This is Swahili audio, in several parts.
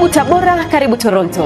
Karibu Tabora, karibu Toronto.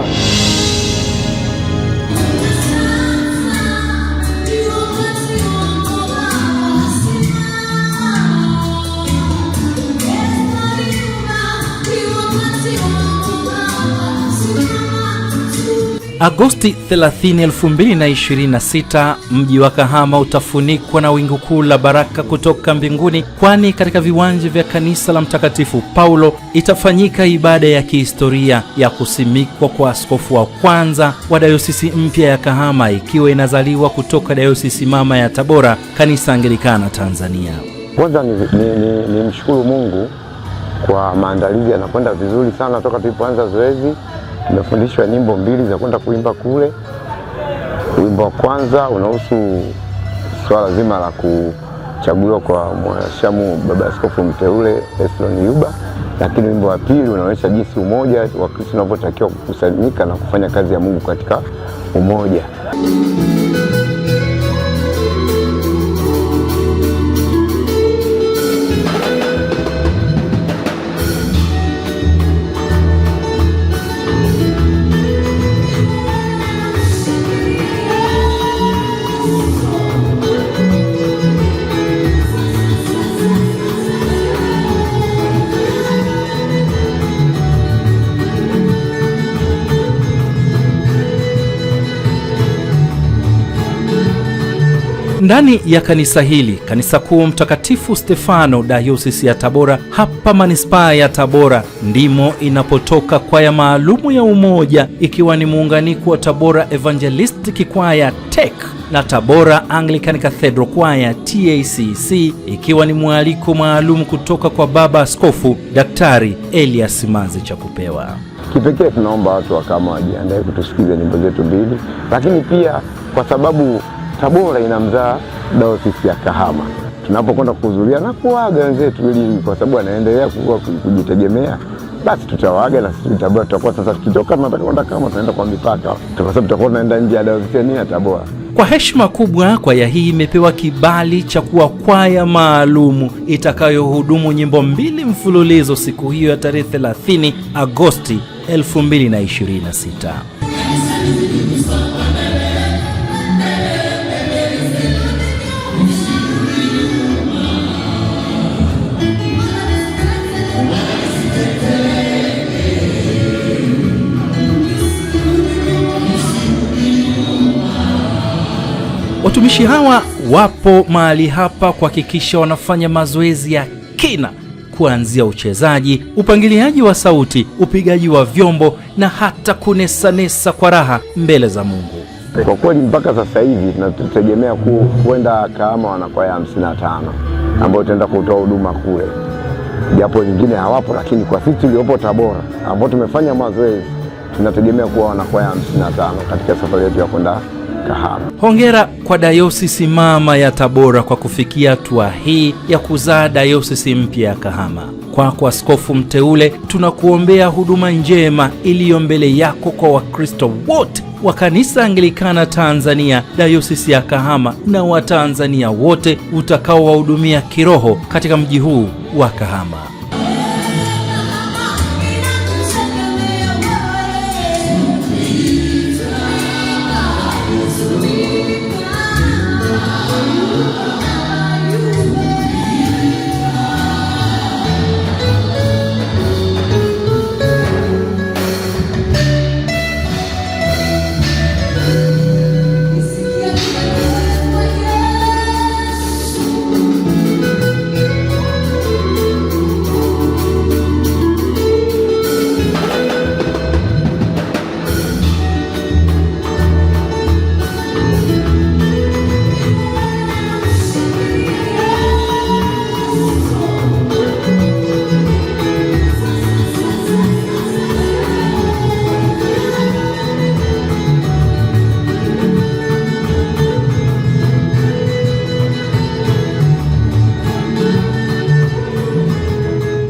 Agosti 30, 2026, mji wa Kahama utafunikwa na wingu kuu la baraka kutoka mbinguni, kwani katika viwanja vya kanisa la Mtakatifu Paulo itafanyika ibada ya kihistoria ya kusimikwa kwa askofu wa kwanza wa dayosisi mpya ya Kahama, ikiwa inazaliwa kutoka dayosisi mama ya Tabora, kanisa Anglikana Tanzania. Kwanza ni mshukuru Mungu kwa maandalizi yanakwenda vizuri sana. Toka tulipoanza zoezi tumefundishwa nyimbo 2 za kwenda kuimba kule. Wimbo wa kwanza unahusu swala zima la kuchaguliwa kwa mwashamu baba askofu mteule Esron Yuba, lakini wimbo wa pili unaonyesha jinsi umoja wa Kristo unavyotakiwa kukusanyika na kufanya kazi ya Mungu katika umoja. Ndani ya kanisa hili, kanisa kuu Mtakatifu Stefano dayosisi ya Tabora hapa manispaa ya Tabora, ndimo inapotoka kwaya maalumu ya umoja, ikiwa ni muunganiko wa Tabora Evangelistic Choir TEC na Tabora Anglican Cathedral Choir TACC, ikiwa ni mwaliko maalum kutoka kwa baba askofu Daktari Elias Maze Chakupewa. Kipekee tunaomba watu wa Kahama wajiandae kutusikiza nyimbo zetu 2, lakini pia kwa sababu Tabora inamzaa dayosisi ya Kahama, tunapokwenda kuhudhuria na kuaga wenzetu, ili kwa sababu anaendelea kujitegemea, basi tutawaaga na sisi Tabora tutakuwa sasa tukitoka tunataka kwenda Kahama tunaenda kwa mipaka, kwa sababu tutakuwa tunaenda nje ya dayosisi ya Tabora. Kwa heshima kubwa, kwaya hii imepewa kibali cha kuwa kwaya maalumu itakayohudumu nyimbo 2 mfululizo siku hiyo ya tarehe 30 Agosti 2026. Watumishi hawa wapo mahali hapa kuhakikisha wanafanya mazoezi ya kina, kuanzia uchezaji, upangiliaji wa sauti, upigaji wa vyombo na hata kunesanesa kwa raha mbele za Mungu. Kwa kweli mpaka sasa hivi tunategemea kwenda Kahama wanakwaya 55 ambao tutaenda kutoa huduma kule, japo wengine hawapo, lakini kwa sisi tuliopo Tabora ambao tumefanya mazoezi tunategemea kuwa wanakwaya 55 katika safari yetu ya kwenda Kahama. Hongera kwa dayosisi mama ya Tabora kwa kufikia hatua hii ya kuzaa dayosisi mpya ya Kahama. Kwa askofu mteule, tunakuombea huduma njema iliyo mbele yako kwa Wakristo wote wa kanisa Anglikana Tanzania, dayosisi ya Kahama na Watanzania wote utakaowahudumia kiroho katika mji huu wa Kahama.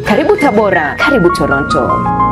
Karibu Tabora, karibu Toronto.